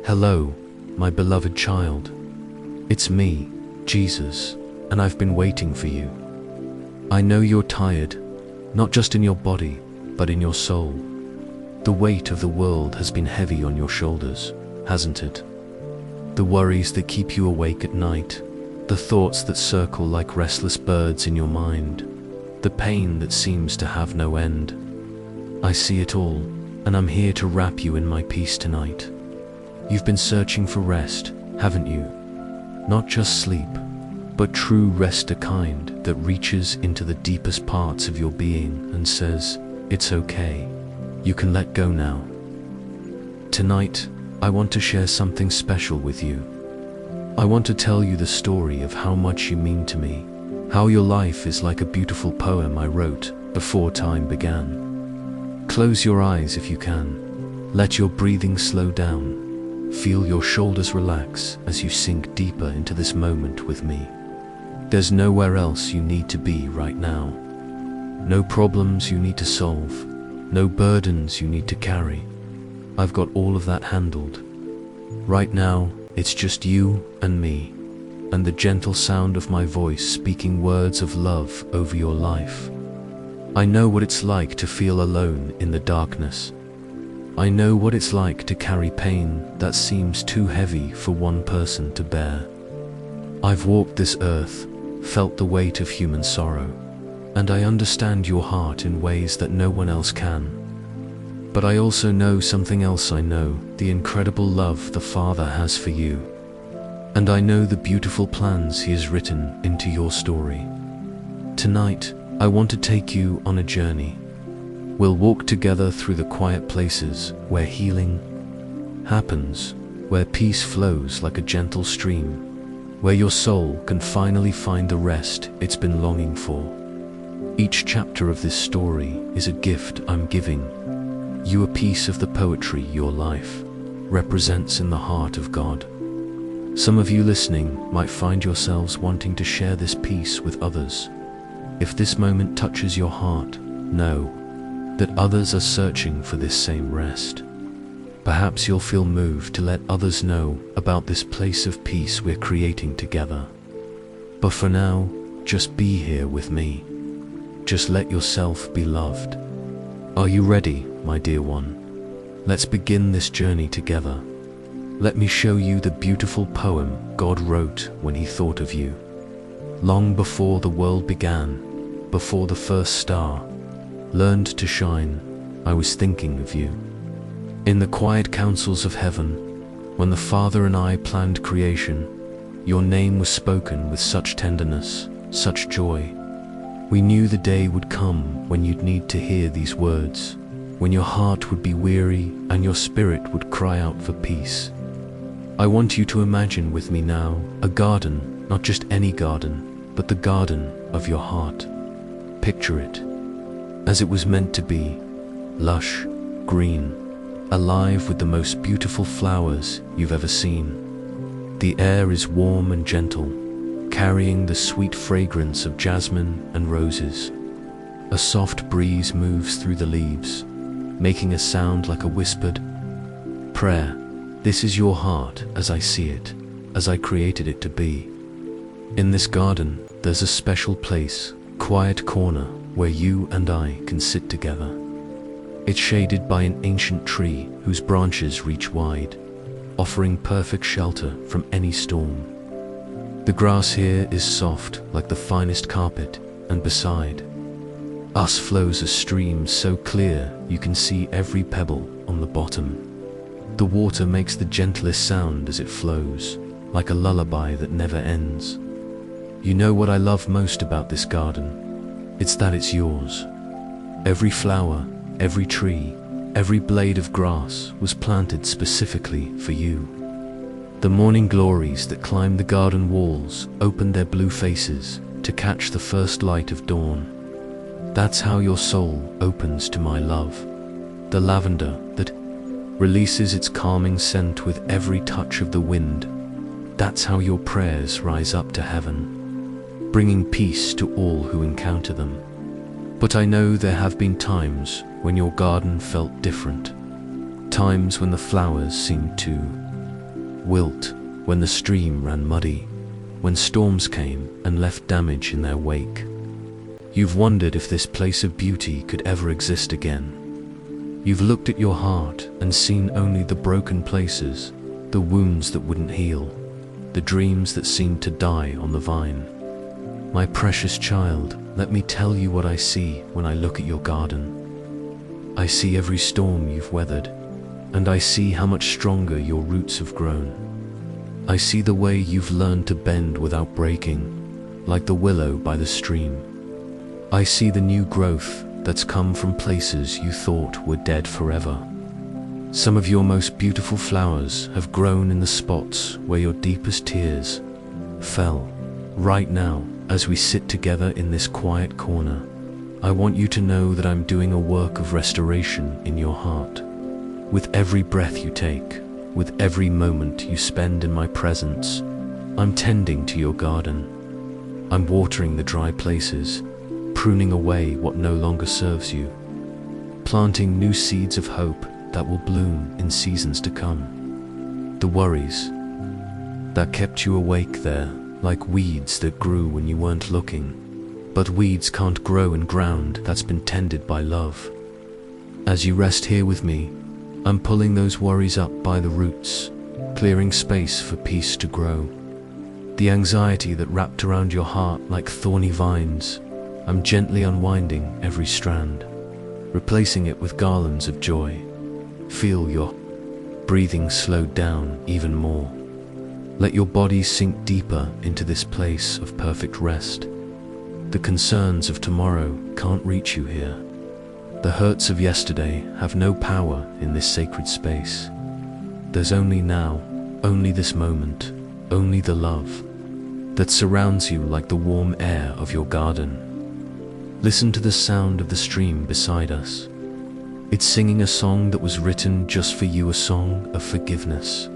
Hello, my beloved child. It's me, Jesus, and I've been waiting for you. I know you're tired, not just in your body, but in your soul. The weight of the world has been heavy on your shoulders, hasn't it? The worries that keep you awake at night, the thoughts that circle like restless birds in your mind, the pain that seems to have no end. I see it all, and I'm here to wrap you in my peace tonight. You've been searching for rest, haven't you? Not just sleep, but true rest, a kind that reaches into the deepest parts of your being and says, it's okay, you can let go now. Tonight, I want to share something special with you. I want to tell you the story of how much you mean to me, how your life is like a beautiful poem I wrote before time began. Close your eyes if you can. Let your breathing slow down. Feel your shoulders relax as you sink deeper into this moment with me. There's nowhere else you need to be right now. No problems you need to solve. No burdens you need to carry. I've got all of that handled. Right now, it's just you and me, and the gentle sound of my voice speaking words of love over your life. I know what it's like to feel alone in the darkness. I know what it's like to carry pain that seems too heavy for one person to bear. I've walked this earth, felt the weight of human sorrow, and I understand your heart in ways that no one else can. But I also know something else. I know the incredible love the Father has for you. And I know the beautiful plans He has written into your story. Tonight, I want to take you on a journey. We'll walk together through the quiet places where healing happens, where peace flows like a gentle stream, where your soul can finally find the rest it's been longing for. Each chapter of this story is a gift I'm giving you, a piece of the poetry your life represents in the heart of God. Some of you listening might find yourselves wanting to share this piece with others. If this moment touches your heart, know that others are searching for this same rest. Perhaps you'll feel moved to let others know about this place of peace we're creating together. But for now, just be here with me. Just let yourself be loved. Are you ready, my dear one? Let's begin this journey together. Let me show you the beautiful poem God wrote when He thought of you. Long before the world began, before the first star learned to shine, I was thinking of you. In the quiet councils of heaven, when the Father and I planned creation, your name was spoken with such tenderness, such joy. We knew the day would come when you'd need to hear these words, when your heart would be weary and your spirit would cry out for peace. I want you to imagine with me now a garden, not just any garden, but the garden of your heart. Picture it as it was meant to be, lush, green, alive with the most beautiful flowers you've ever seen. The air is warm and gentle, carrying the sweet fragrance of jasmine and roses. A soft breeze moves through the leaves, making a sound like a whispered prayer. This is your heart as I see it, as I created it to be. In this garden, there's a special place, quiet corner, where you and I can sit together. It's shaded by an ancient tree whose branches reach wide, offering perfect shelter from any storm. The grass here is soft like the finest carpet, and beside us flows a stream so clear you can see every pebble on the bottom. The water makes the gentlest sound as it flows, like a lullaby that never ends. You know what I love most about this garden? It's that it's yours. Every flower, every tree, every blade of grass was planted specifically for you. The morning glories that climb the garden walls open their blue faces to catch the first light of dawn. That's how your soul opens to my love. The lavender that releases its calming scent with every touch of the wind. That's how your prayers rise up to heaven, bringing peace to all who encounter them. But I know there have been times when your garden felt different. Times when the flowers seemed too wilt, when the stream ran muddy, when storms came and left damage in their wake. You've wondered if this place of beauty could ever exist again. You've looked at your heart and seen only the broken places, the wounds that wouldn't heal, the dreams that seemed to die on the vine. My precious child, let me tell you what I see when I look at your garden. I see every storm you've weathered, and I see how much stronger your roots have grown. I see the way you've learned to bend without breaking, like the willow by the stream. I see the new growth that's come from places you thought were dead forever. Some of your most beautiful flowers have grown in the spots where your deepest tears fell. Right now, as we sit together in this quiet corner, I want you to know that I'm doing a work of restoration in your heart. With every breath you take, with every moment you spend in my presence, I'm tending to your garden. I'm watering the dry places, pruning away what no longer serves you, planting new seeds of hope that will bloom in seasons to come. The worries that kept you awake there, like weeds that grew when you weren't looking. But weeds can't grow in ground that's been tended by love. As you rest here with me, I'm pulling those worries up by the roots, clearing space for peace to grow. The anxiety that wrapped around your heart like thorny vines, I'm gently unwinding every strand, replacing it with garlands of joy. Feel your breathing slow down even more. Let your body sink deeper into this place of perfect rest. The concerns of tomorrow can't reach you here. The hurts of yesterday have no power in this sacred space. There's only now, only this moment, only the love that surrounds you like the warm air of your garden. Listen to the sound of the stream beside us. It's singing a song that was written just for you, a song of forgiveness,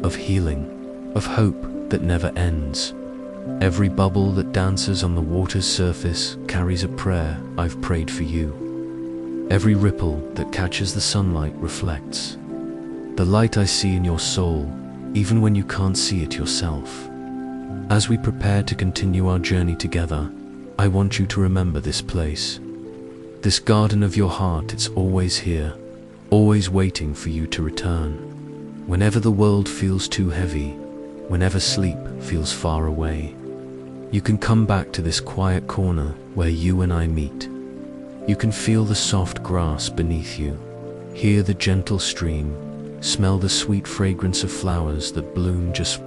of healing, of hope that never ends. Every bubble that dances on the water's surface carries a prayer I've prayed for you. Every ripple that catches the sunlight reflects the light I see in your soul, even when you can't see it yourself. As we prepare to continue our journey together, I want you to remember this place. This garden of your heart, it's always here, always waiting for you to return. Whenever the world feels too heavy, whenever sleep feels far away, you can come back to this quiet corner where you and I meet. You can feel the soft grass beneath you, hear the gentle stream, smell the sweet fragrance of flowers that bloom just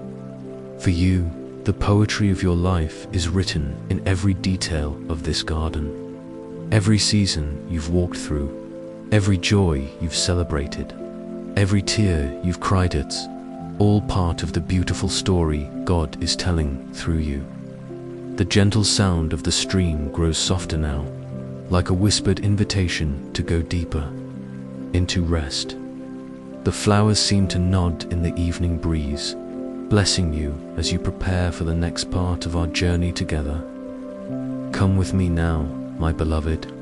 for you. The poetry of your life is written in every detail of this garden. Every season you've walked through, every joy you've celebrated, every tear you've cried, it's all part of the beautiful story God is telling through you. The gentle sound of the stream grows softer now, like a whispered invitation to go deeper into rest. The flowers seem to nod in the evening breeze, blessing you as you prepare for the next part of our journey together. Come with me now, my beloved.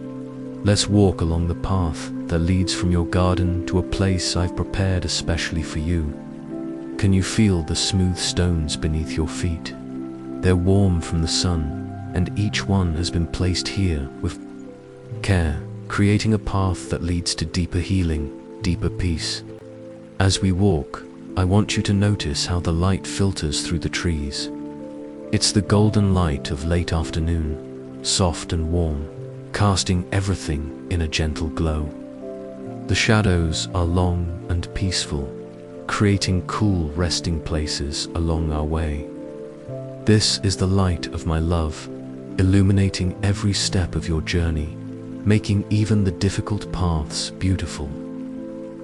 Let's walk along the path that leads from your garden to a place I've prepared especially for you. Can you feel the smooth stones beneath your feet? They're warm from the sun, and each one has been placed here with care, creating a path that leads to deeper healing, deeper peace. As we walk, I want you to notice how the light filters through the trees. It's the golden light of late afternoon, soft and warm, casting everything in a gentle glow. The shadows are long and peaceful, creating cool resting places along our way. This is the light of my love, illuminating every step of your journey, making even the difficult paths beautiful.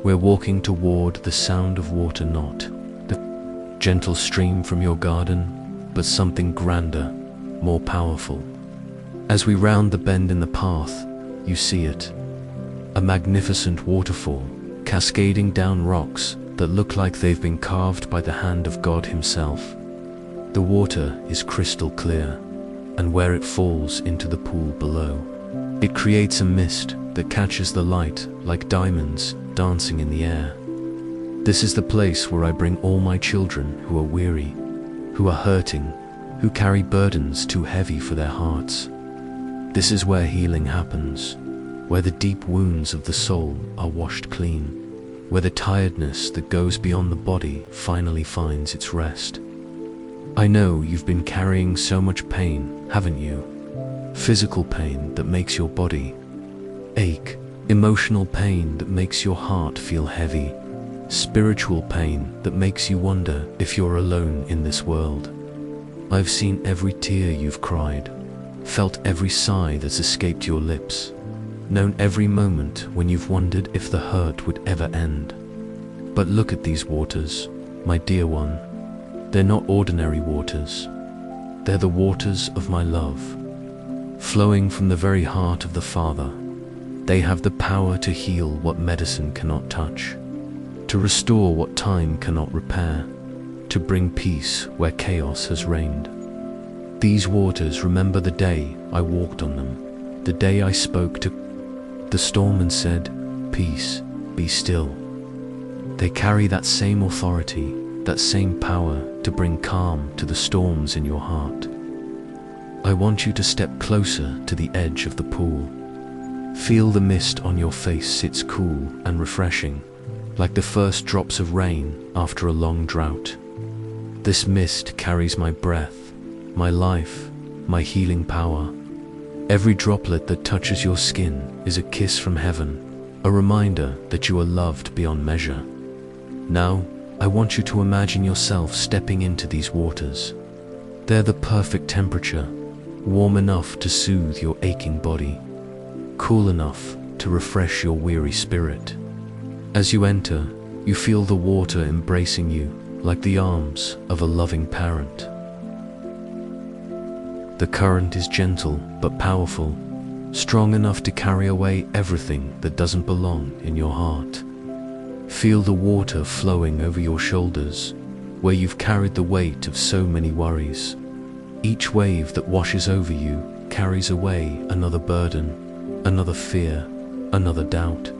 We're walking toward the sound of water, not the gentle stream from your garden, but something grander, more powerful. As we round the bend in the path, you see it. A magnificent waterfall, cascading down rocks that look like they've been carved by the hand of God Himself. The water is crystal clear, and where it falls into the pool below, it creates a mist that catches the light like diamonds dancing in the air. This is the place where I bring all my children who are weary, who are hurting, who carry burdens too heavy for their hearts. This is where healing happens, where the deep wounds of the soul are washed clean, where the tiredness that goes beyond the body finally finds its rest. I know you've been carrying so much pain, haven't you? Physical pain that makes your body ache, emotional pain that makes your heart feel heavy, spiritual pain that makes you wonder if you're alone in this world. I've seen every tear you've cried, felt every sigh that's escaped your lips, known every moment when you've wondered if the hurt would ever end. But look at these waters, my dear one. They're not ordinary waters. They're the waters of my love, flowing from the very heart of the Father. They have the power to heal what medicine cannot touch, to restore what time cannot repair, to bring peace where chaos has reigned. These waters remember the day I walked on them, the day I spoke to the storm and said, "Peace, be still." They carry that same authority, that same power to bring calm to the storms in your heart. I want you to step closer to the edge of the pool. Feel the mist on your face sits cool and refreshing, like the first drops of rain after a long drought. This mist carries my breath, my life, my healing power. Every droplet that touches your skin is a kiss from heaven, a reminder that you are loved beyond measure. Now, I want you to imagine yourself stepping into these waters. They're the perfect temperature, warm enough to soothe your aching body, cool enough to refresh your weary spirit. As you enter, you feel the water embracing you like the arms of a loving parent. The current is gentle but powerful, strong enough to carry away everything that doesn't belong in your heart. Feel the water flowing over your shoulders, where you've carried the weight of so many worries. Each wave that washes over you carries away another burden, another fear, another doubt.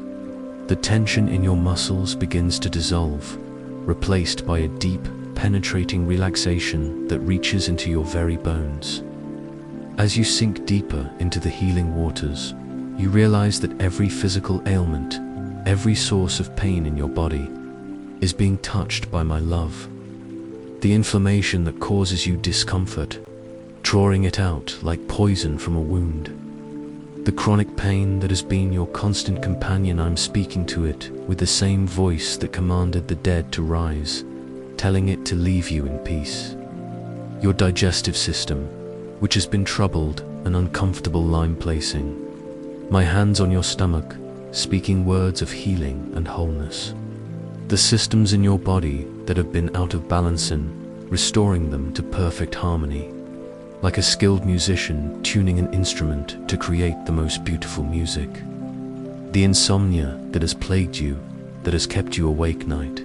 The tension in your muscles begins to dissolve, replaced by a deep, penetrating relaxation that reaches into your very bones. As you sink deeper into the healing waters, you realize that every physical ailment, every source of pain in your body, is being touched by my love. The inflammation that causes you discomfort, drawing it out like poison from a wound. The chronic pain that has been your constant companion, I'm speaking to it with the same voice that commanded the dead to rise, telling it to leave you in peace. Your digestive system, which has been troubled and uncomfortable lime placing. My hands on your stomach, speaking words of healing and wholeness. The systems in your body that have been out of balance and restoring them to perfect harmony. Like a skilled musician tuning an instrument to create the most beautiful music. The insomnia that has plagued you, that has kept you awake night.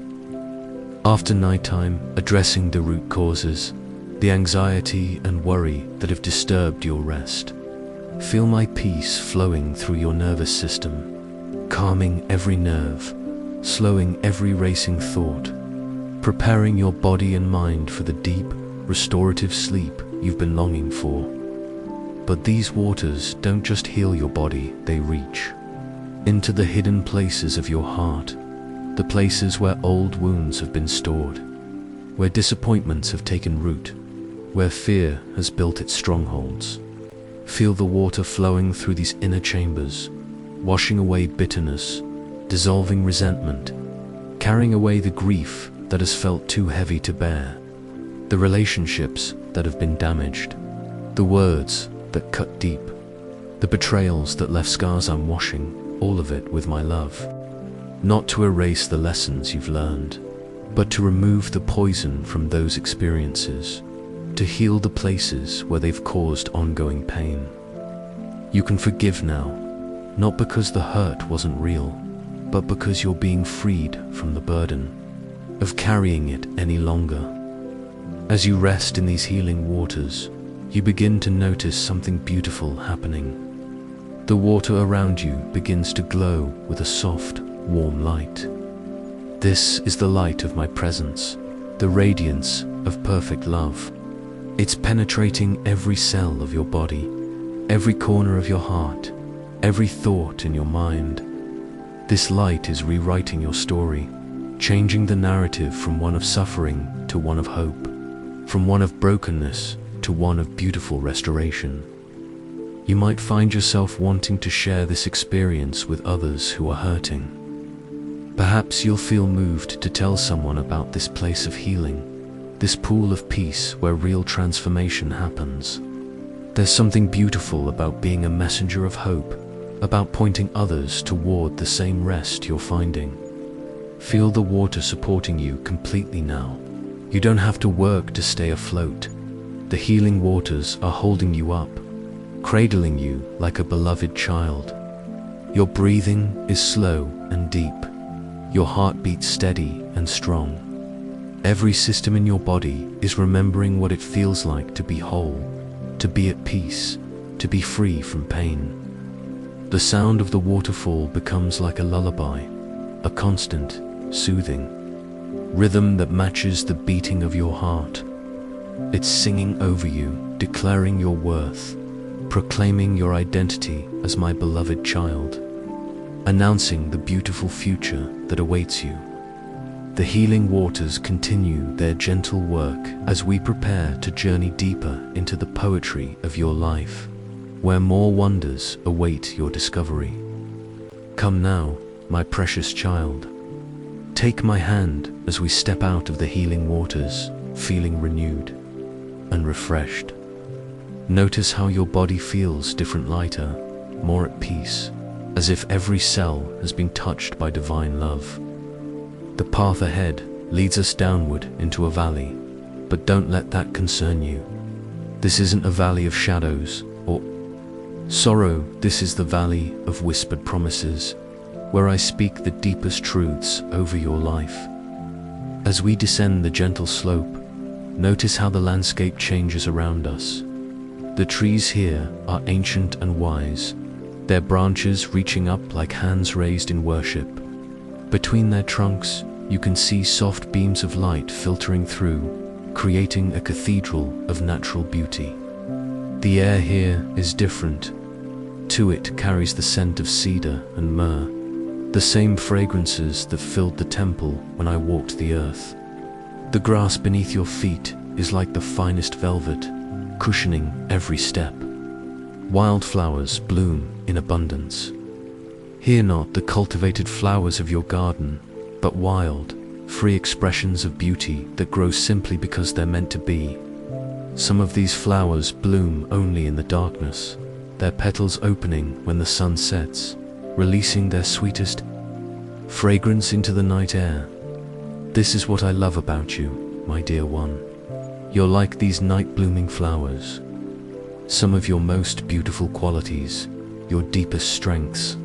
After nighttime, addressing the root causes, the anxiety and worry that have disturbed your rest. Feel my peace flowing through your nervous system, calming every nerve, slowing every racing thought, preparing your body and mind for the deep, restorative sleep you've been longing for. But these waters don't just heal your body, they reach into the hidden places of your heart, the places where old wounds have been stored, where disappointments have taken root, where fear has built its strongholds. Feel the water flowing through these inner chambers, washing away bitterness, dissolving resentment, carrying away the grief that has felt too heavy to bear, the relationships that have been damaged, the words that cut deep, the betrayals that left scars. I'm washing all of it with my love, not to erase the lessons you've learned, but to remove the poison from those experiences, to heal the places where they've caused ongoing pain. You can forgive now, not because the hurt wasn't real, but because you're being freed from the burden of carrying it any longer. As you rest in these healing waters, you begin to notice something beautiful happening. The water around you begins to glow with a soft, warm light. This is the light of my presence, the radiance of perfect love. It's penetrating every cell of your body, every corner of your heart, every thought in your mind. This light is rewriting your story, changing the narrative from one of suffering to one of hope, from one of brokenness to one of beautiful restoration. You might find yourself wanting to share this experience with others who are hurting. Perhaps you'll feel moved to tell someone about this place of healing, this pool of peace where real transformation happens. There's something beautiful about being a messenger of hope, about pointing others toward the same rest you're finding. Feel the water supporting you completely now. You don't have to work to stay afloat. The healing waters are holding you up, cradling you like a beloved child. Your breathing is slow and deep. Your heart beats steady and strong. Every system in your body is remembering what it feels like to be whole, to be at peace, to be free from pain. The sound of the waterfall becomes like a lullaby, a constant, soothing rhythm that matches the beating of your heart. It's singing over you, declaring your worth, proclaiming your identity as my beloved child, announcing the beautiful future that awaits you. The healing waters continue their gentle work as we prepare to journey deeper into the poetry of your life, where more wonders await your discovery. Come now, my precious child. Take my hand as we step out of the healing waters, feeling renewed and refreshed. Notice how your body feels different, lighter, more at peace, as if every cell has been touched by divine love. The path ahead leads us downward into a valley, but don't let that concern you. This isn't a valley of shadows or sorrow. This is the valley of whispered promises, where I speak the deepest truths over your life. As we descend the gentle slope, notice how the landscape changes around us. The trees here are ancient and wise, their branches reaching up like hands raised in worship. Between their trunks, you can see soft beams of light filtering through, creating a cathedral of natural beauty. The air here is different. To it carries the scent of cedar and myrrh, the same fragrances that filled the temple when I walked the earth. The grass beneath your feet is like the finest velvet, cushioning every step. Wildflowers bloom in abundance. Here not the cultivated flowers of your garden, but wild, free expressions of beauty that grow simply because they're meant to be. Some of these flowers bloom only in the darkness, their petals opening when the sun sets, releasing their sweetest fragrance into the night air. This is what I love about you, my dear one. You're like these night-blooming flowers. Some of your most beautiful qualities, your deepest strengths,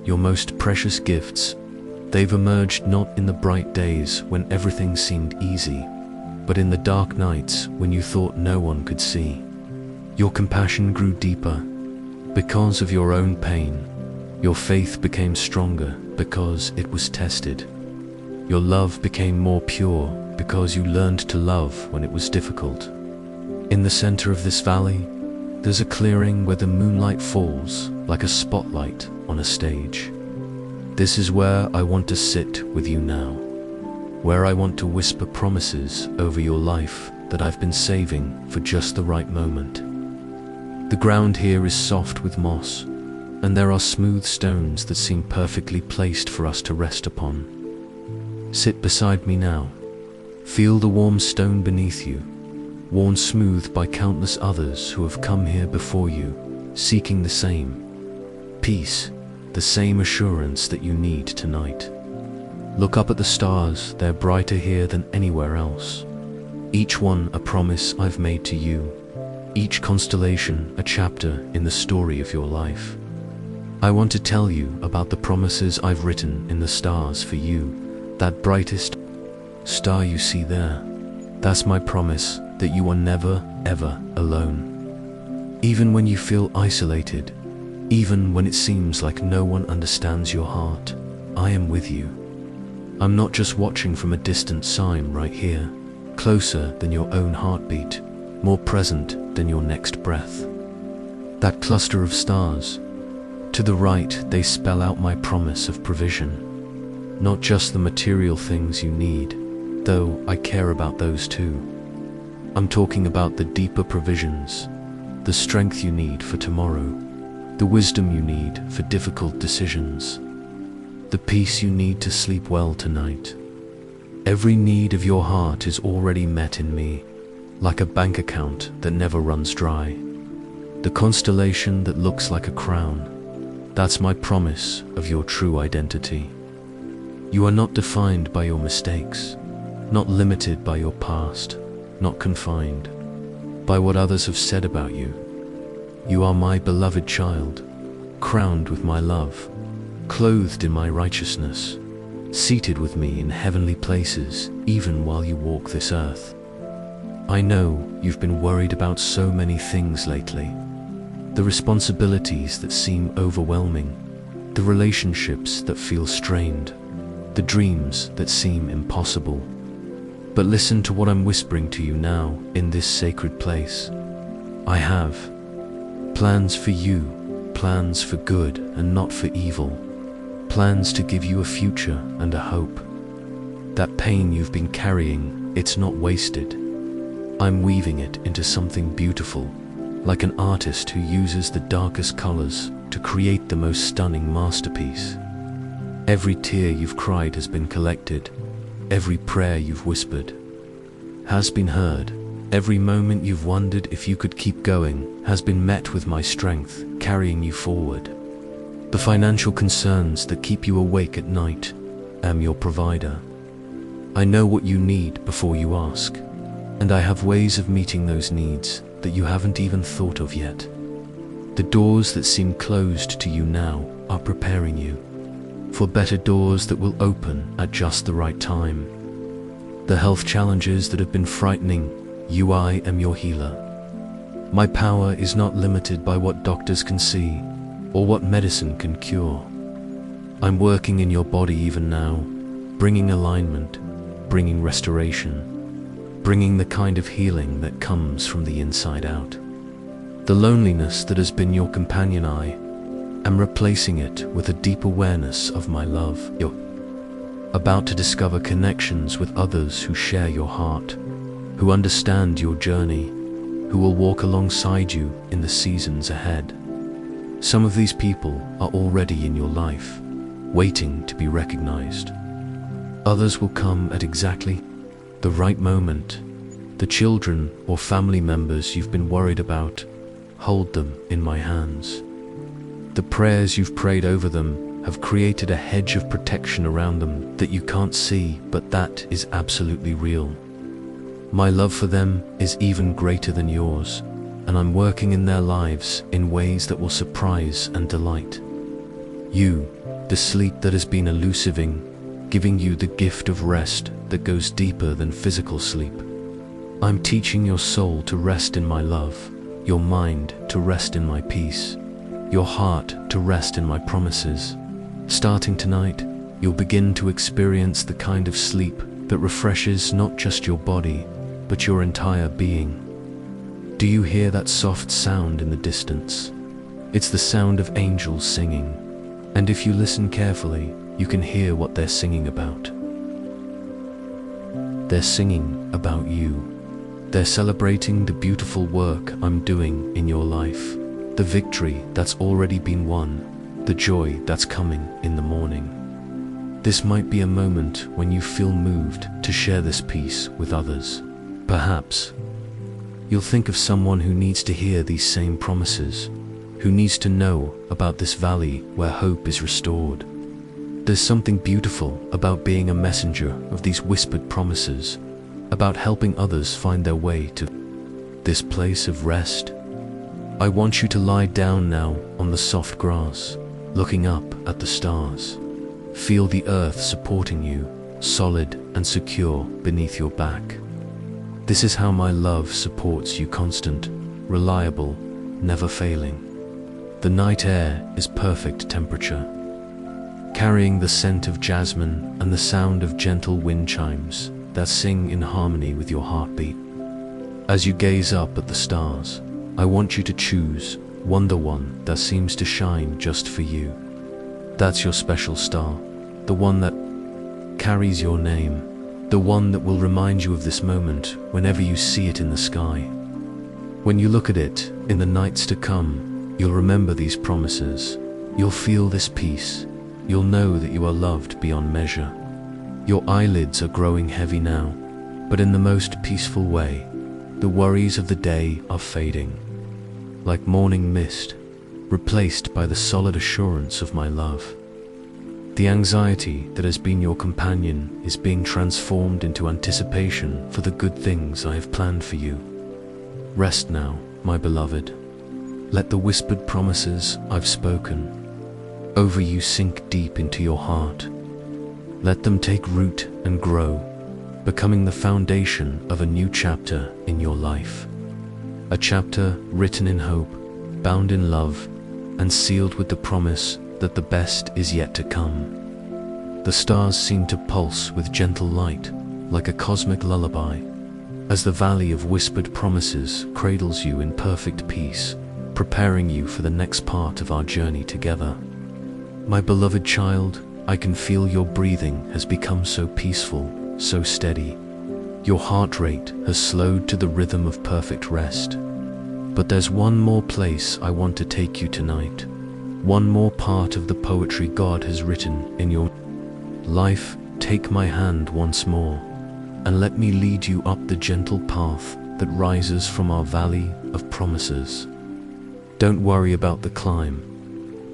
your most precious gifts, they've emerged not in the bright days when everything seemed easy, but in the dark nights when you thought no one could see. Your compassion grew deeper because of your own pain. Your faith became stronger because it was tested. Your love became more pure because you learned to love when it was difficult. In the center of this valley, there's a clearing where the moonlight falls like a spotlight on a stage. This is where I want to sit with you now, where I want to whisper promises over your life that I've been saving for just the right moment. The ground here is soft with moss, and there are smooth stones that seem perfectly placed for us to rest upon. Sit beside me now. Feel the warm stone beneath you, worn smooth by countless others who have come here before you, seeking the same peace, the same assurance that you need tonight. Look up at the stars, they're brighter here than anywhere else. Each one a promise I've made to you, each constellation a chapter in the story of your life. I want to tell you about the promises I've written in the stars for you, that brightest star you see there. That's my promise that you are never, ever alone. Even when you feel isolated, even when it seems like no one understands your heart, I am with you. I'm not just watching from a distant sign right here, closer than your own heartbeat, more present than your next breath. That cluster of stars, to the right, they spell out my promise of provision. Not just the material things you need, though I care about those too. I'm talking about the deeper provisions, the strength you need for tomorrow, the wisdom you need for difficult decisions, the peace you need to sleep well tonight. Every need of your heart is already met in me, like a bank account that never runs dry. The constellation that looks like a crown, that's my promise of your true identity. You are not defined by your mistakes, not limited by your past, not confined by what others have said about you. You are my beloved child, crowned with my love, clothed in my righteousness, seated with me in heavenly places, even while you walk this earth. I know you've been worried about so many things lately. The responsibilities that seem overwhelming, the relationships that feel strained, the dreams that seem impossible. But listen to what I'm whispering to you now in this sacred place. I have plans for you, plans for good and not for evil, plans to give you a future and a hope. That pain you've been carrying, it's not wasted. I'm weaving it into something beautiful, like an artist who uses the darkest colors to create the most stunning masterpiece. Every tear you've cried has been collected. Every prayer you've whispered has been heard. Every moment you've wondered if you could keep going has been met with my strength, carrying you forward. The financial concerns that keep you awake at night, am your provider. I know what you need before you ask, and I have ways of meeting those needs that you haven't even thought of yet. The doors that seem closed to you now are preparing you for better doors that will open at just the right time. The health challenges that have been frightening you, I am your healer. My power is not limited by what doctors can see or what medicine can cure. I'm working in your body even now, bringing alignment, bringing restoration, bringing the kind of healing that comes from the inside out. The loneliness that has been your companion, I am replacing it with a deep awareness of my love. You're about to discover connections with others who share your heart, who understand your journey, who will walk alongside you in the seasons ahead. Some of these people are already in your life, waiting to be recognized. Others will come at exactly the right moment. The children or family members you've been worried about, hold them in my hands. The prayers you've prayed over them have created a hedge of protection around them that you can't see, but that is absolutely real. My love for them is even greater than yours, and I'm working in their lives in ways that will surprise and delight. You, the sleep that has been elusiving, giving you the gift of rest that goes deeper than physical sleep. I'm teaching your soul to rest in my love, your mind to rest in my peace, your heart to rest in my promises. Starting tonight, you'll begin to experience the kind of sleep that refreshes not just your body, but your entire being. Do you hear that soft sound in the distance? It's the sound of angels singing, and if you listen carefully, you can hear what they're singing about. They're singing about you. They're celebrating the beautiful work I'm doing in your life, the victory that's already been won, the joy that's coming in the morning. This might be a moment when you feel moved to share this peace with others. Perhaps you'll think of someone who needs to hear these same promises, who needs to know about this valley where hope is restored. There's something beautiful about being a messenger of these whispered promises, about helping others find their way to this place of rest. I want you to lie down now on the soft grass, looking up at the stars. Feel the earth supporting you, solid and secure beneath your back. This is how my love supports you, constant, reliable, never failing. The night air is perfect temperature, carrying the scent of jasmine and the sound of gentle wind chimes that sing in harmony with your heartbeat. As you gaze up at the stars, I want you to choose the one that seems to shine just for you. That's your special star, the one that carries your name, the one that will remind you of this moment whenever you see it in the sky. When you look at it in the nights to come, you'll remember these promises. You'll feel this peace. You'll know that you are loved beyond measure. Your eyelids are growing heavy now, but in the most peaceful way. The worries of the day are fading, like morning mist, replaced by the solid assurance of my love. The anxiety that has been your companion is being transformed into anticipation for the good things I have planned for you. Rest now, my beloved. Let the whispered promises I've spoken over you sink deep into your heart. Let them take root and grow, becoming the foundation of a new chapter in your life. A chapter written in hope, bound in love, and sealed with the promise that the best is yet to come. The stars seem to pulse with gentle light, like a cosmic lullaby, as the valley of whispered promises cradles you in perfect peace, preparing you for the next part of our journey together. My beloved child, I can feel your breathing has become so peaceful, so steady. Your heart rate has slowed to the rhythm of perfect rest. But there's one more place I want to take you tonight. One more part of the poetry God has written in your life. Take my hand once more, and let me lead you up the gentle path that rises from our valley of promises. Don't worry about the climb.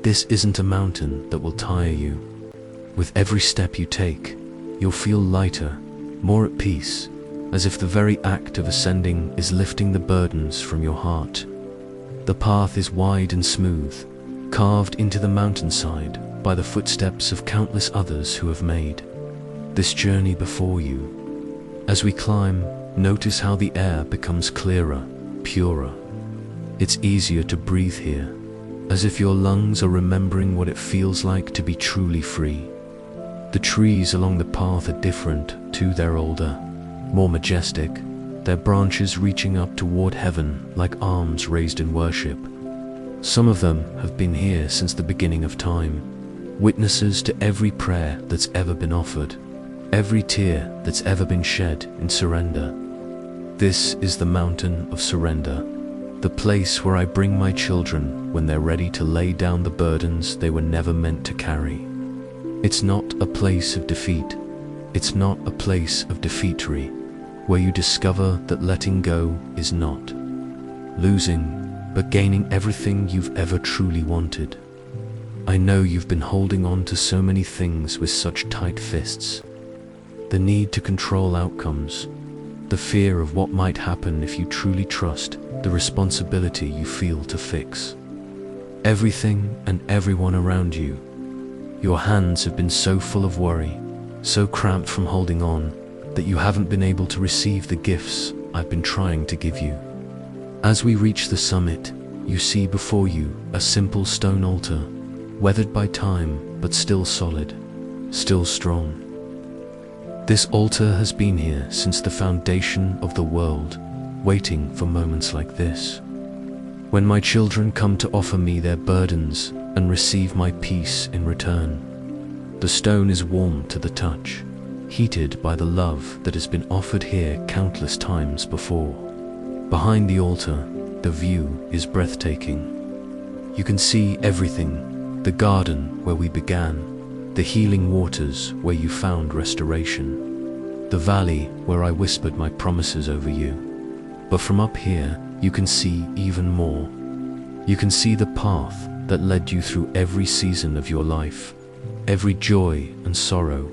This isn't a mountain that will tire you. With every step you take, you'll feel lighter, more at peace, as if the very act of ascending is lifting the burdens from your heart. The path is wide and smooth, carved into the mountainside by the footsteps of countless others who have made this journey before you. As we climb, notice how the air becomes clearer, purer. It's easier to breathe here, as if your lungs are remembering what it feels like to be truly free. The trees along the path are different too. They're older, more majestic, their branches reaching up toward heaven like arms raised in worship. Some of them have been here since the beginning of time, witnesses to every prayer that's ever been offered, every tear that's ever been shed in surrender. This is the mountain of surrender, the place where I bring my children when they're ready to lay down the burdens they were never meant to carry. It's not a place of defeat. It's not a place of defeatery, where you discover that letting go is not losing, but gaining everything you've ever truly wanted. I know you've been holding on to so many things with such tight fists. The need to control outcomes, the fear of what might happen if you truly trust, the responsibility you feel to fix everything and everyone around you. Your hands have been so full of worry, so cramped from holding on, that you haven't been able to receive the gifts I've been trying to give you. As we reach the summit, you see before you a simple stone altar, weathered by time but still solid, still strong. This altar has been here since the foundation of the world, waiting for moments like this. When my children come to offer me their burdens and receive my peace in return, the stone is warm to the touch, heated by the love that has been offered here countless times before. Behind the altar, the view is breathtaking. You can see everything: the garden where we began, the healing waters where you found restoration, the valley where I whispered my promises over you. But from up here, you can see even more. You can see the path that led you through every season of your life, every joy and sorrow,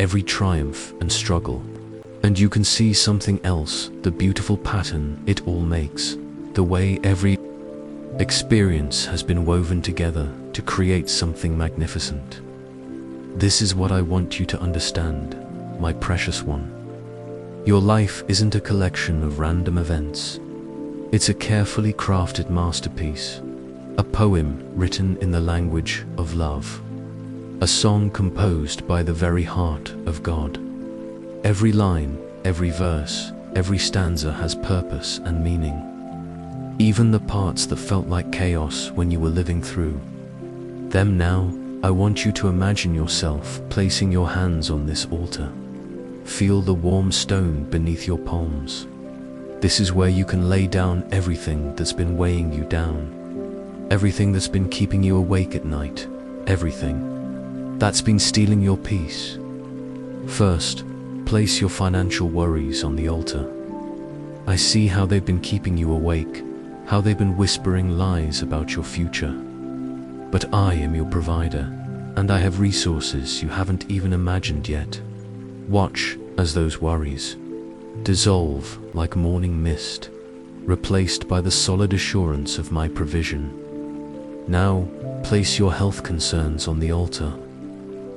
every triumph and struggle. And you can see something else, the beautiful pattern it all makes, the way every experience has been woven together to create something magnificent. This is what I want you to understand, my precious one. Your life isn't a collection of random events. It's a carefully crafted masterpiece, a poem written in the language of love. a song composed by the very heart of God. Every line, every verse, every stanza has purpose and meaning. Even the parts that felt like chaos when you were living through them. Now, I want you to imagine yourself placing your hands on this altar. Feel the warm stone beneath your palms. This is where you can lay down everything that's been weighing you down, everything that's been keeping you awake at night, everything that's been stealing your peace. First, place your financial worries on the altar. I see how they've been keeping you awake, how they've been whispering lies about your future. But I am your provider, and I have resources you haven't even imagined yet. Watch as those worries dissolve like morning mist, replaced by the solid assurance of my provision. Now, place your health concerns on the altar.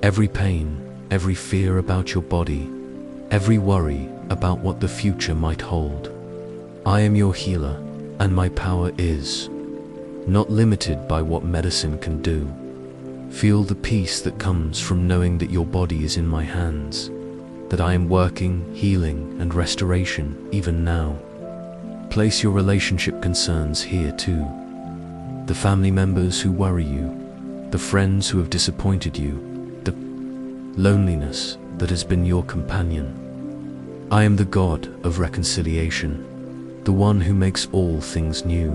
Every pain, every fear about your body, every worry about what the future might hold. I am your healer, and my power is not limited by what medicine can do. Feel the peace that comes from knowing that your body is in my hands, that I am working, healing, and restoration even now. Place your relationship concerns here too. The family members who worry you, the friends who have disappointed you, the loneliness that has been your companion. I am the God of reconciliation, the one who makes all things new.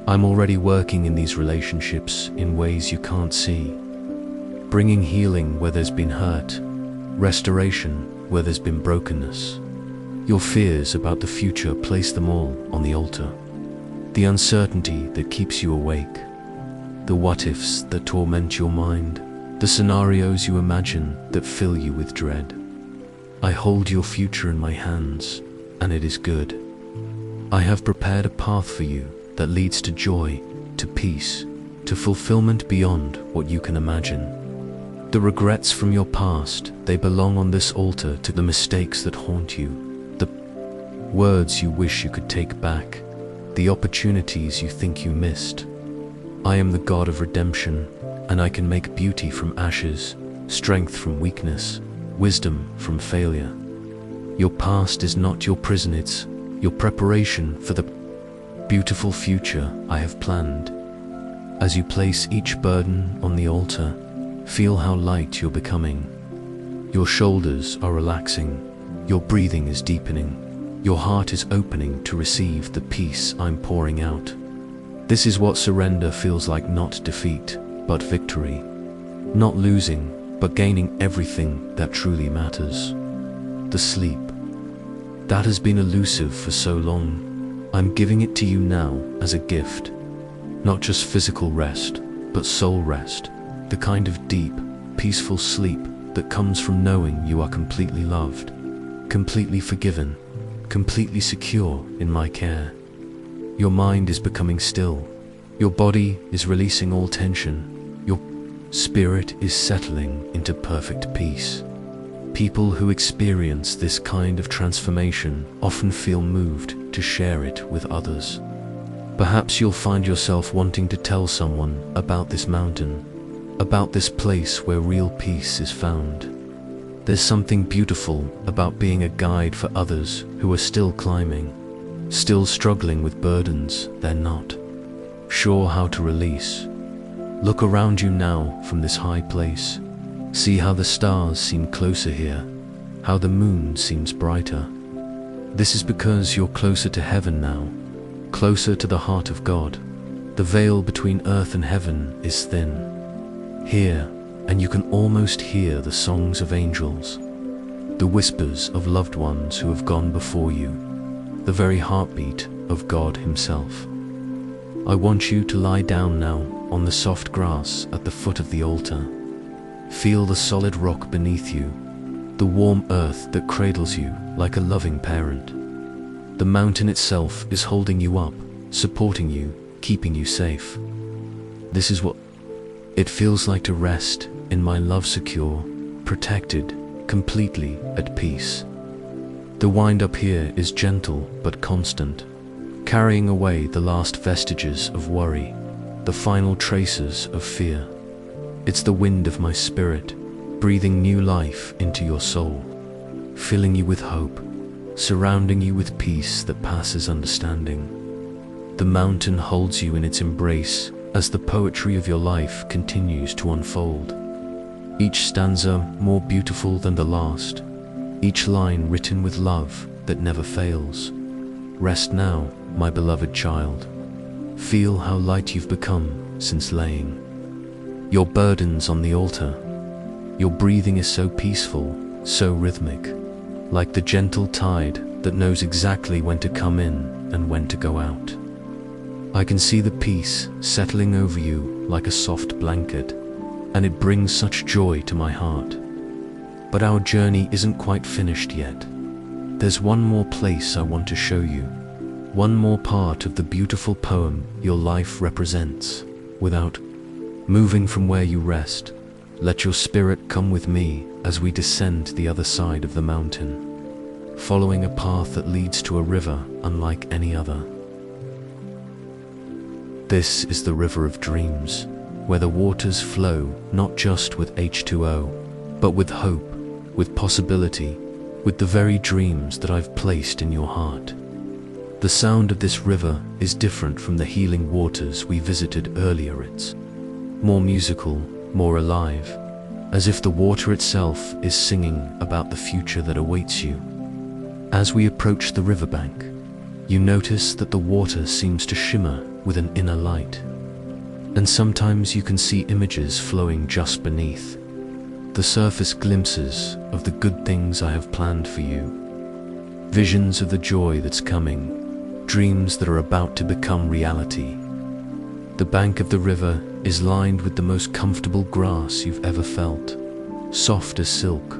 I'm already working in these relationships in ways you can't see, bringing healing where there's been hurt, restoration where there's been brokenness. Your fears about the future, place them all on the altar. The uncertainty that keeps you awake, the what-ifs that torment your mind, the scenarios you imagine that fill you with dread. I hold your future in my hands, and it is good. I have prepared a path for you that leads to joy, to peace, to fulfillment beyond what you can imagine. The regrets from your past, they belong on this altar. To the mistakes that haunt you, the words you wish you could take back, the opportunities you think you missed. I am the God of redemption, and I can make beauty from ashes, strength from weakness, wisdom from failure. Your past is not your prison, it's your preparation for the beautiful future I have planned. As you place each burden on the altar, feel how light you're becoming. Your shoulders are relaxing, your breathing is deepening, your heart is opening to receive the peace I'm pouring out. This is what surrender feels like, not defeat, but victory. Not losing, but gaining everything that truly matters. The sleep that has been elusive for so long, I'm giving it to you now as a gift. Not just physical rest, but soul rest. The kind of deep, peaceful sleep that comes from knowing you are completely loved, completely forgiven, completely secure in my care. Your mind is becoming still. Your body is releasing all tension. Your spirit is settling into perfect peace. People who experience this kind of transformation often feel moved to share it with others. Perhaps you'll find yourself wanting to tell someone about this mountain, about this place where real peace is found. There's something beautiful about being a guide for others who are still climbing, still struggling with burdens they're not sure how to release. Look around you now from this high place. See how the stars seem closer here, how the moon seems brighter. This is because you're closer to heaven now, closer to the heart of God. The veil between earth and heaven is thin. Here, and you can almost hear the songs of angels, the whispers of loved ones who have gone before you, the very heartbeat of God Himself. I want you to lie down now on the soft grass at the foot of the altar. Feel the solid rock beneath you, the warm earth that cradles you like a loving parent. The mountain itself is holding you up, supporting you, keeping you safe. This is what it feels like to rest in my love, secure, protected, completely at peace. The wind up here is gentle but constant, carrying away the last vestiges of worry, the final traces of fear. It's the wind of my spirit, breathing new life into your soul, filling you with hope, surrounding you with peace that passes understanding. The mountain holds you in its embrace as the poetry of your life continues to unfold. Each stanza more beautiful than the last, each line written with love that never fails. Rest now, my beloved child. Feel how light you've become since laying your burdens on the altar. Your breathing is so peaceful, so rhythmic, like the gentle tide that knows exactly when to come in and when to go out. I can see the peace settling over you like a soft blanket, and it brings such joy to my heart. But our journey isn't quite finished yet. There's one more place I want to show you, one more part of the beautiful poem your life represents. Without moving from where you rest, let your spirit come with me as we descend the other side of the mountain, following a path that leads to a river unlike any other. This is the river of dreams, where the waters flow not just with H2O, but with hope, with possibility, with the very dreams that I've placed in your heart. The sound of this river is different from the healing waters we visited earlier. It's more musical, more alive, as if the water itself is singing about the future that awaits you. As we approach the riverbank, you notice that the water seems to shimmer with an inner light, and sometimes you can see images flowing just beneath, the surface glimpses of the good things I have planned for you, visions of the joy that's coming, dreams that are about to become reality. The bank of the river is lined with the most comfortable grass you've ever felt, soft as silk,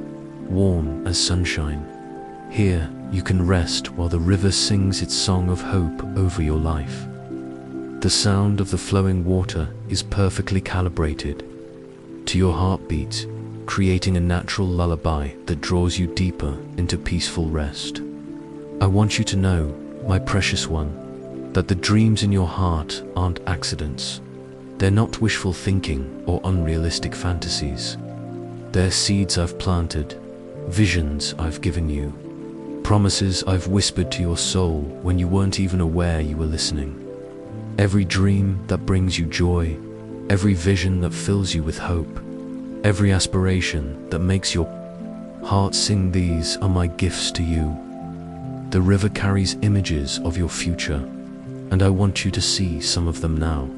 warm as sunshine. Here you can rest while the river sings its song of hope over your life. The sound of the flowing water is perfectly calibrated to your heartbeat, creating a natural lullaby that draws you deeper into peaceful rest. I want you to know, my precious one, that the dreams in your heart aren't accidents. They're not wishful thinking or unrealistic fantasies. They're seeds I've planted, visions I've given you, promises I've whispered to your soul when you weren't even aware you were listening. Every dream that brings you joy, every vision that fills you with hope, every aspiration that makes your heart sing, these are my gifts to you. The river carries images of your future, and I want you to see some of them now.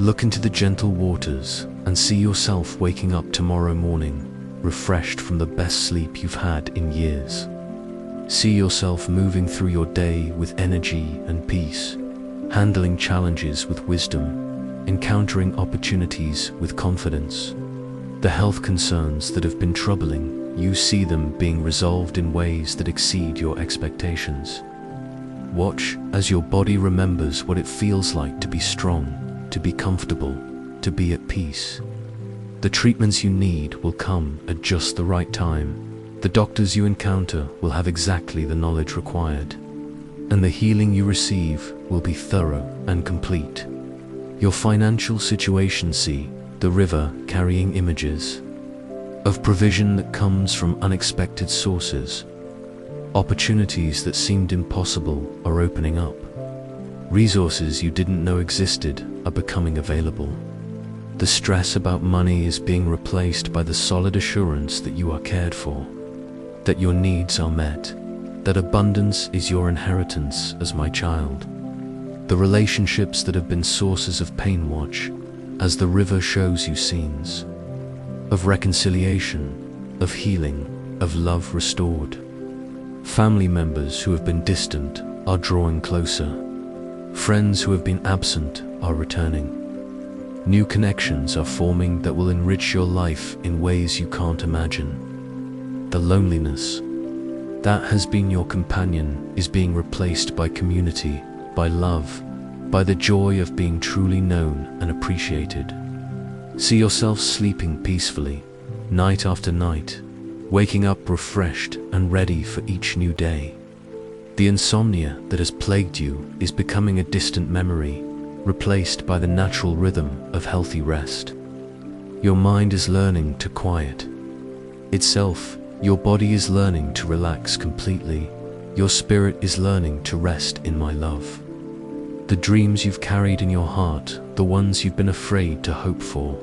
Look into the gentle waters and see yourself waking up tomorrow morning, refreshed from the best sleep you've had in years. See yourself moving through your day with energy and peace, handling challenges with wisdom, encountering opportunities with confidence. The health concerns that have been troubling, you see them being resolved in ways that exceed your expectations. Watch as your body remembers what it feels like to be strong, to be comfortable, to be at peace. The treatments you need will come at just the right time. The doctors you encounter will have exactly the knowledge required, and the healing you receive will be thorough and complete. Your financial situation, see the river carrying images of provision that comes from unexpected sources. Opportunities that seemed impossible are opening up. Resources you didn't know existed are becoming available. The stress about money is being replaced by the solid assurance that you are cared for, that your needs are met, that abundance is your inheritance as my child. The relationships that have been sources of pain, watch as the river shows you scenes of reconciliation, of healing, of love restored. Family members who have been distant are drawing closer. Friends who have been absent are returning. New connections are forming that will enrich your life in ways you can't imagine. The loneliness that has been your companion is being replaced by community, by love, by the joy of being truly known and appreciated. See yourself sleeping peacefully, night after night, waking up refreshed and ready for each new day. The insomnia that has plagued you is becoming a distant memory, replaced by the natural rhythm of healthy rest. Your mind is learning to quiet itself. Your body is learning to relax completely. Your spirit is learning to rest in my love. The dreams you've carried in your heart, the ones you've been afraid to hope for,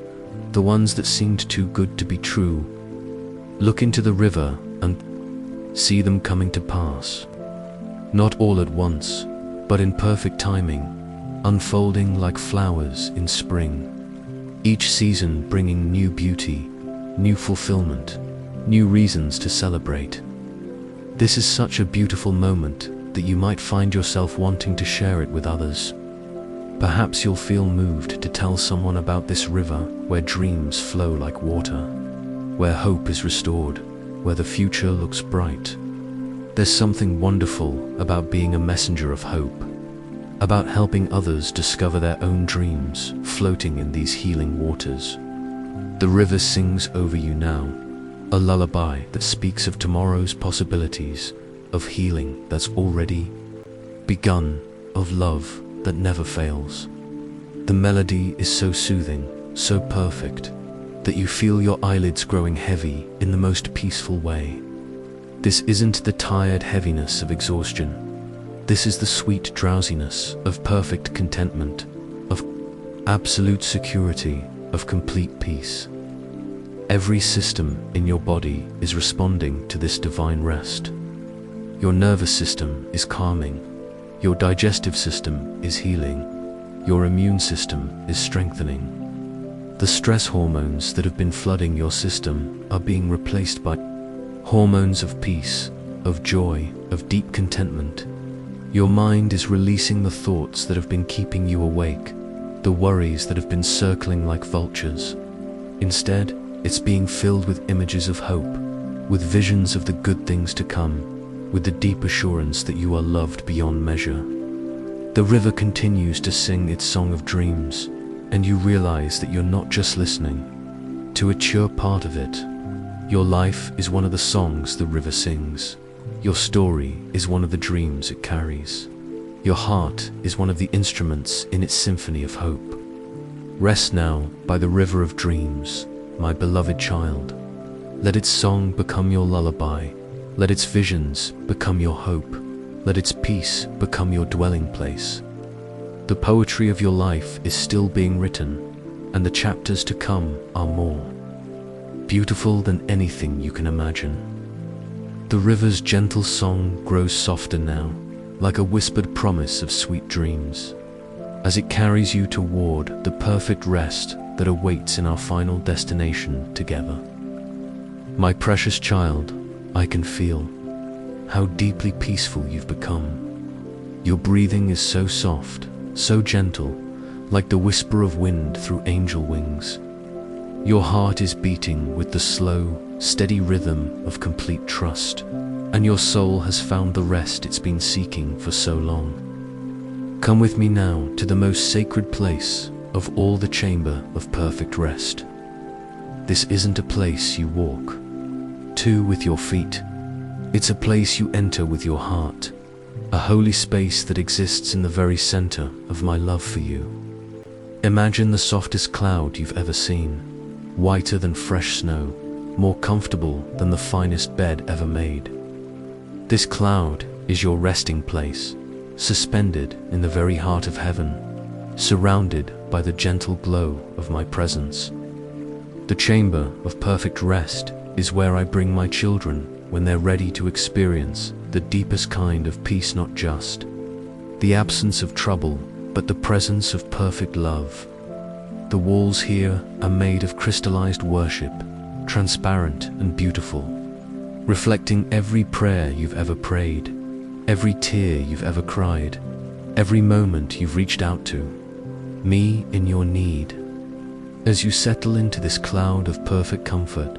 the ones that seemed too good to be true, look into the river and see them coming to pass. Not all at once, but in perfect timing, unfolding like flowers in spring. Each season bringing new beauty, new fulfillment, new reasons to celebrate. This is such a beautiful moment that you might find yourself wanting to share it with others. Perhaps you'll feel moved to tell someone about this river where dreams flow like water, where hope is restored, where the future looks bright. There's something wonderful about being a messenger of hope, about helping others discover their own dreams floating in these healing waters. The river sings over you now, a lullaby that speaks of tomorrow's possibilities, of healing that's already begun, of love that never fails. The melody is so soothing, so perfect, that you feel your eyelids growing heavy in the most peaceful way. This isn't the tired heaviness of exhaustion. This is the sweet drowsiness of perfect contentment, of absolute security, of complete peace. Every system in your body is responding to this divine rest. Your nervous system is calming. Your digestive system is healing. Your immune system is strengthening. The stress hormones that have been flooding your system are being replaced by hormones of peace, of joy, of deep contentment. Your mind is releasing the thoughts that have been keeping you awake, the worries that have been circling like vultures. Instead, it's being filled with images of hope, with visions of the good things to come, with the deep assurance that you are loved beyond measure. The river continues to sing its song of dreams, and you realize that you're not just listening to a pure part of it. Your life is one of the songs the river sings. Your story is one of the dreams it carries. Your heart is one of the instruments in its symphony of hope. Rest now by the river of dreams, my beloved child. Let its song become your lullaby. Let its visions become your hope. Let its peace become your dwelling place. The poetry of your life is still being written, and the chapters to come are more beautiful than anything you can imagine. The river's gentle song grows softer now, like a whispered promise of sweet dreams, as it carries you toward the perfect rest that awaits in our final destination together. My precious child, I can feel how deeply peaceful you've become. Your breathing is so soft, so gentle, like the whisper of wind through angel wings. Your heart is beating with the slow, steady rhythm of complete trust, and your soul has found the rest it's been seeking for so long. Come with me now to the most sacred place of all, the chamber of perfect rest. This isn't a place you walk to with your feet. It's a place you enter with your heart, a holy space that exists in the very center of my love for you. Imagine the softest cloud you've ever seen, whiter than fresh snow, more comfortable than the finest bed ever made. This cloud is your resting place, suspended in the very heart of heaven, surrounded by the gentle glow of my presence. The chamber of perfect rest is where I bring my children when they're ready to experience the deepest kind of peace, not just the absence of trouble, but the presence of perfect love. The walls here are made of crystallized worship, transparent and beautiful, reflecting every prayer you've ever prayed, every tear you've ever cried, every moment you've reached out to me in your need. As you settle into this cloud of perfect comfort,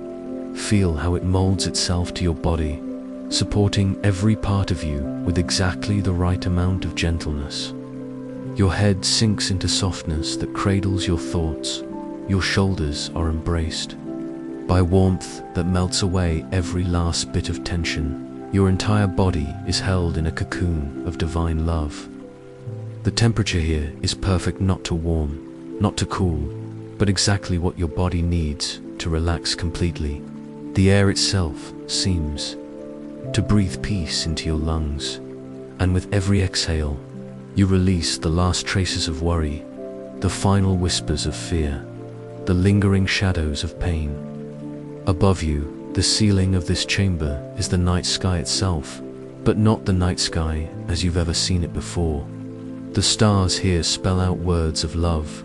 feel how it molds itself to your body, supporting every part of you with exactly the right amount of gentleness. Your head sinks into softness that cradles your thoughts. Your shoulders are embraced by warmth that melts away every last bit of tension. Your entire body is held in a cocoon of divine love. The temperature here is perfect, not too warm, not too cool, but exactly what your body needs to relax completely. The air itself seems to breathe peace into your lungs, and with every exhale, you release the last traces of worry, the final whispers of fear, the lingering shadows of pain. Above you, the ceiling of this chamber is the night sky itself, but not the night sky as you've ever seen it before. The stars here spell out words of love,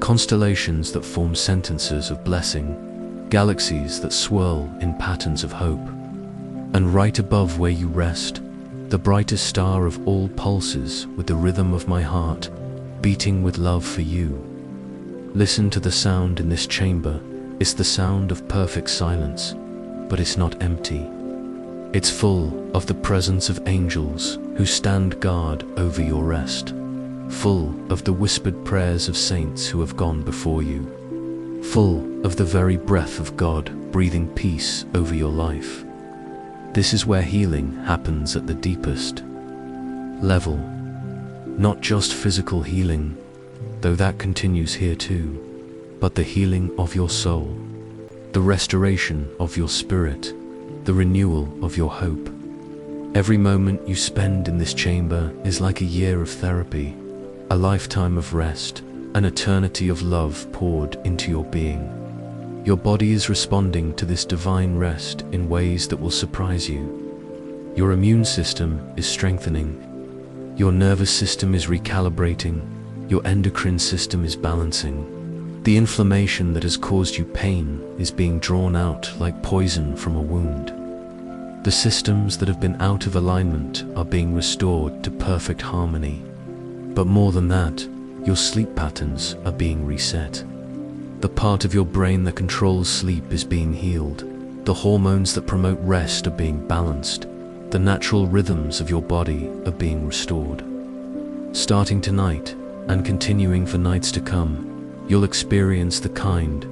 constellations that form sentences of blessing, galaxies that swirl in patterns of hope. And right above where you rest, the brightest star of all pulses with the rhythm of my heart, beating with love for you. Listen to the sound in this chamber. It's the sound of perfect silence, but it's not empty. It's full of the presence of angels who stand guard over your rest, full of the whispered prayers of saints who have gone before you, full of the very breath of God breathing peace over your life. This is where healing happens at the deepest level. Not just physical healing, though that continues here too, but the healing of your soul, the restoration of your spirit, the renewal of your hope. Every moment you spend in this chamber is like a year of therapy, a lifetime of rest, an eternity of love poured into your being. Your body is responding to this divine rest in ways that will surprise you. Your immune system is strengthening. Your nervous system is recalibrating. Your endocrine system is balancing. The inflammation that has caused you pain is being drawn out like poison from a wound. The systems that have been out of alignment are being restored to perfect harmony. But more than that, your sleep patterns are being reset. The part of your brain that controls sleep is being healed. The hormones that promote rest are being balanced. The natural rhythms of your body are being restored. Starting tonight and continuing for nights to come, you'll experience the kind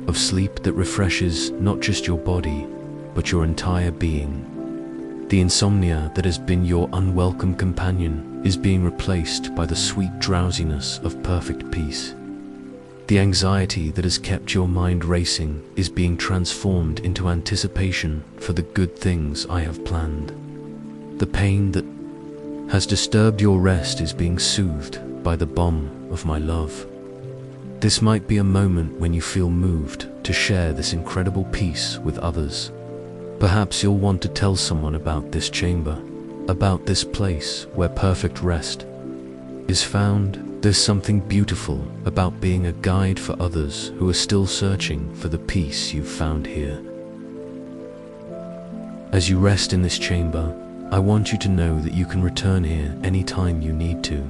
of sleep that refreshes not just your body, but your entire being. The insomnia that has been your unwelcome companion is being replaced by the sweet drowsiness of perfect peace. The anxiety that has kept your mind racing is being transformed into anticipation for the good things I have planned. The pain that has disturbed your rest is being soothed by the balm of my love. This might be a moment when you feel moved to share this incredible peace with others. Perhaps you'll want to tell someone about this chamber, about this place where perfect rest is found. There's something beautiful about being a guide for others who are still searching for the peace you've found here. As you rest in this chamber, I want you to know that you can return here anytime you need to.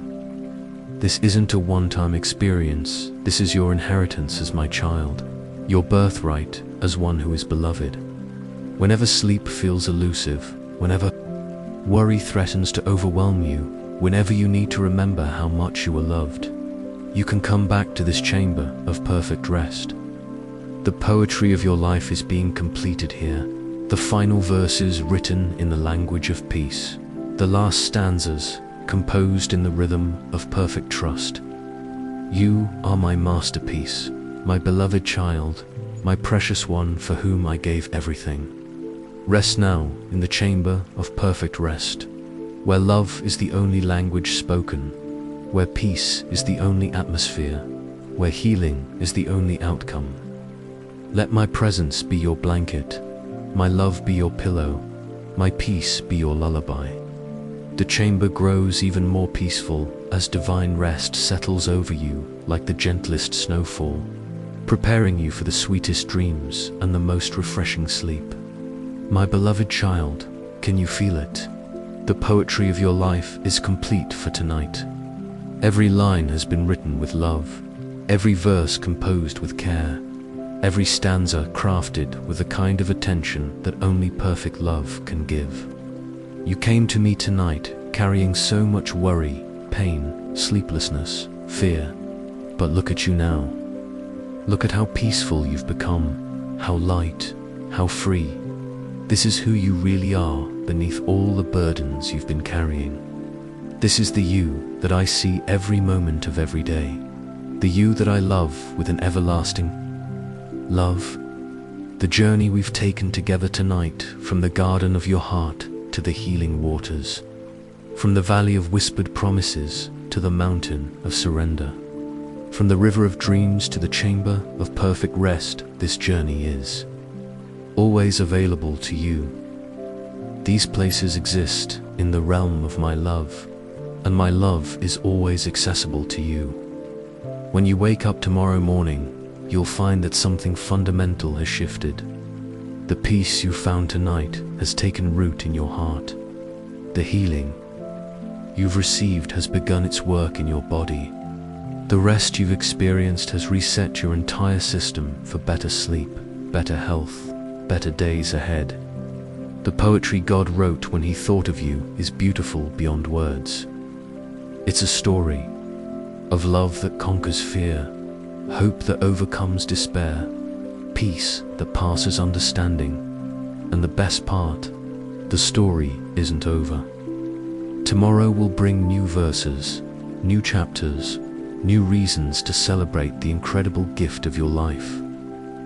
This isn't a one-time experience. This is your inheritance as my child, your birthright as one who is beloved. Whenever sleep feels elusive, whenever worry threatens to overwhelm you, whenever you need to remember how much you are loved, you can come back to this chamber of perfect rest. The poetry of your life is being completed here, the final verses written in the language of peace, the last stanzas composed in the rhythm of perfect trust. You are my masterpiece, my beloved child, my precious one for whom I gave everything. Rest now in the chamber of perfect rest, where love is the only language spoken, where peace is the only atmosphere, where healing is the only outcome. Let my presence be your blanket, my love be your pillow, my peace be your lullaby. The chamber grows even more peaceful as divine rest settles over you like the gentlest snowfall, preparing you for the sweetest dreams and the most refreshing sleep. My beloved child, can you feel it? The poetry of your life is complete for tonight. Every line has been written with love, every verse composed with care, every stanza crafted with the kind of attention that only perfect love can give. You came to me tonight carrying so much worry, pain, sleeplessness, fear. But look at you now. Look at how peaceful you've become, how light, how free. This is who you really are beneath all the burdens you've been carrying. This is the you that I see every moment of every day. The you that I love with an everlasting love. The journey we've taken together tonight, from the garden of your heart to the healing waters, from the valley of whispered promises to the mountain of surrender, from the river of dreams to the chamber of perfect rest. This journey is always available to you. These places exist in the realm of my love, and my love is always accessible to you. When you wake up tomorrow morning, you'll find that something fundamental has shifted. The peace you found tonight has taken root in your heart. The healing you've received has begun its work in your body. The rest you've experienced has reset your entire system for better sleep, better health, better days ahead. The poetry God wrote when He thought of you is beautiful beyond words. It's a story of love that conquers fear, hope that overcomes despair, peace that passes understanding, and the best part, the story isn't over. Tomorrow will bring new verses, new chapters, new reasons to celebrate the incredible gift of your life.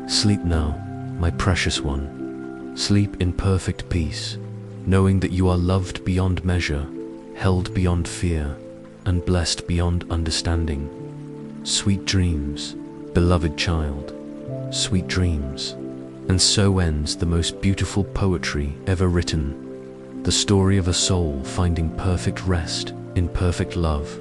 Sleep now, my precious one. Sleep in perfect peace, knowing that you are loved beyond measure, held beyond fear, and blessed beyond understanding. Sweet dreams, beloved child, sweet dreams. And so ends the most beautiful poetry ever written, the story of a soul finding perfect rest in perfect love.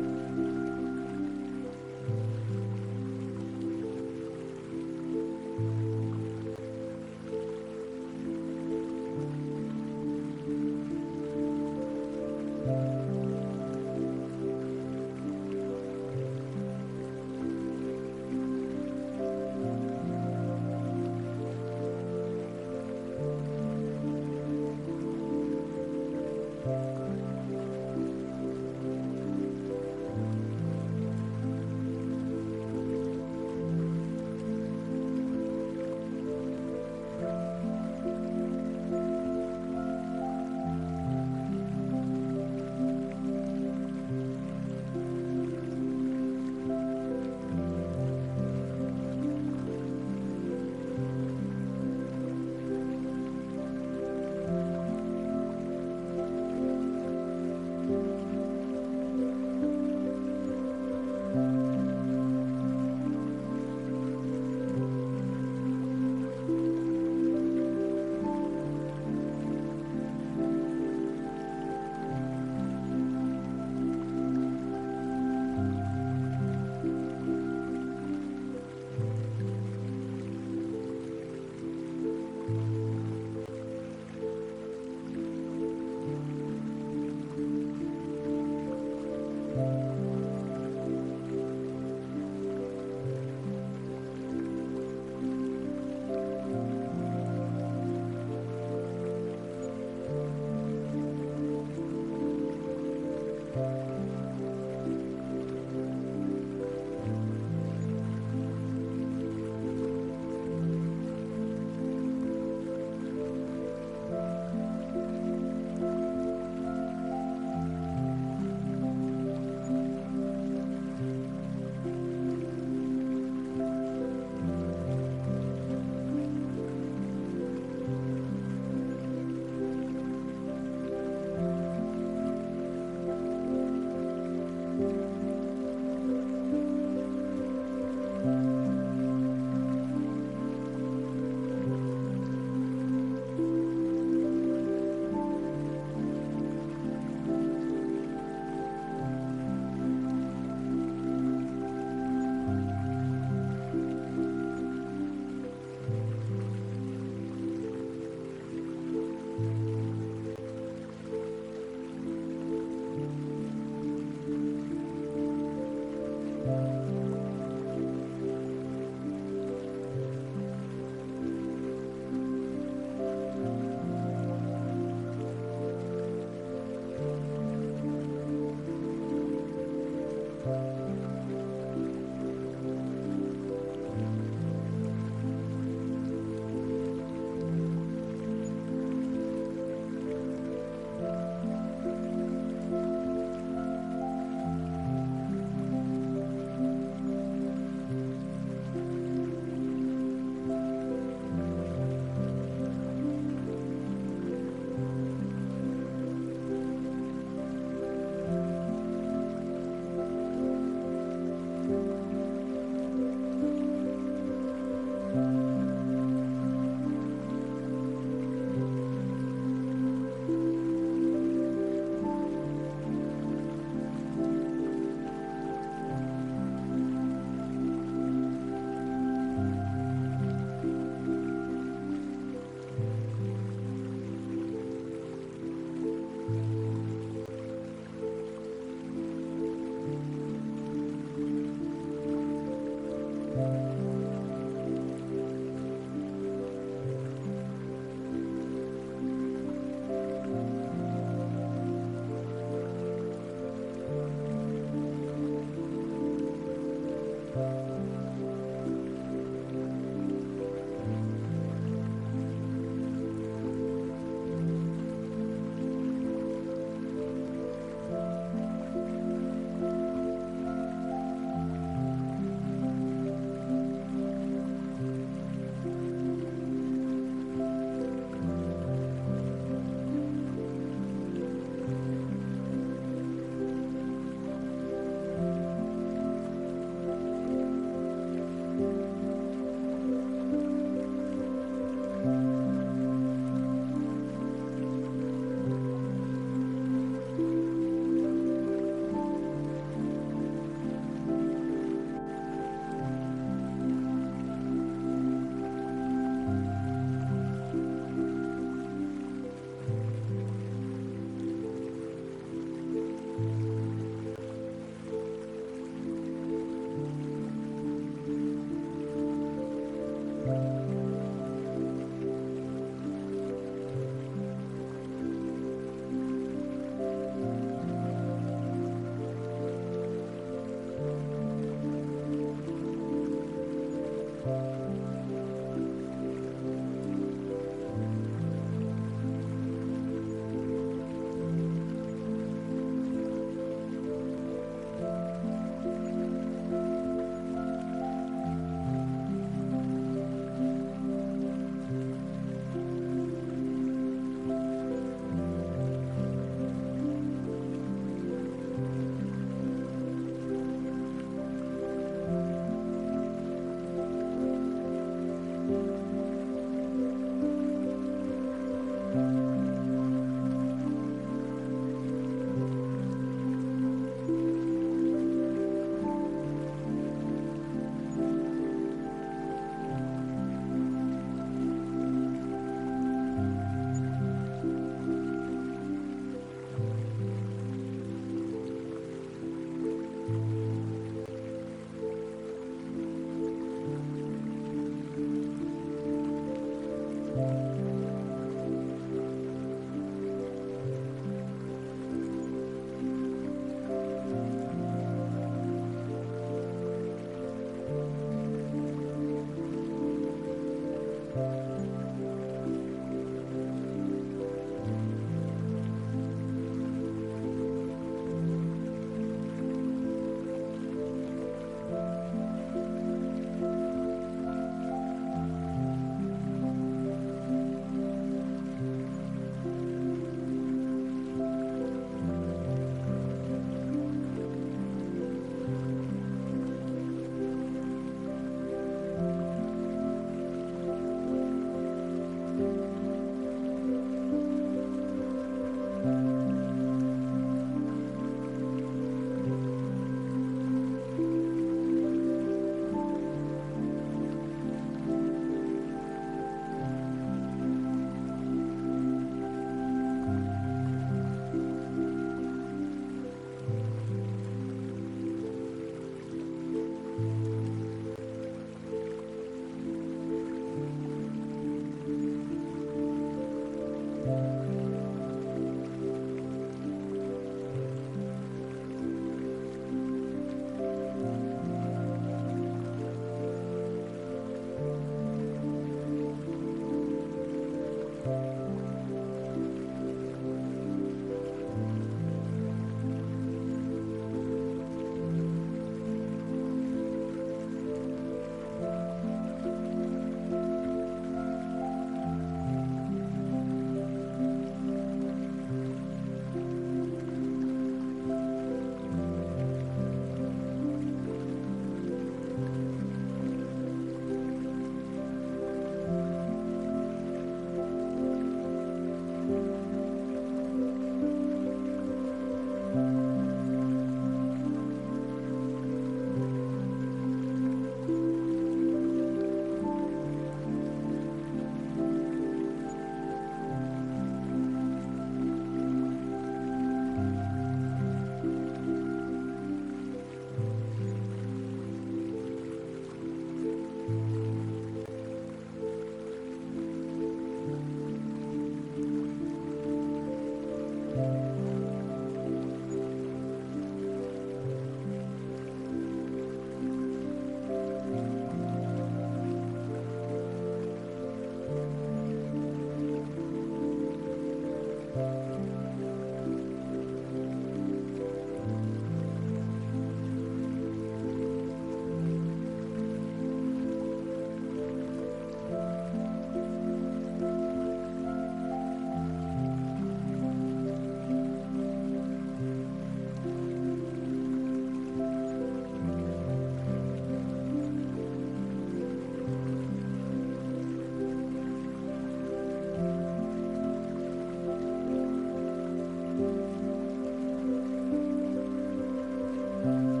you.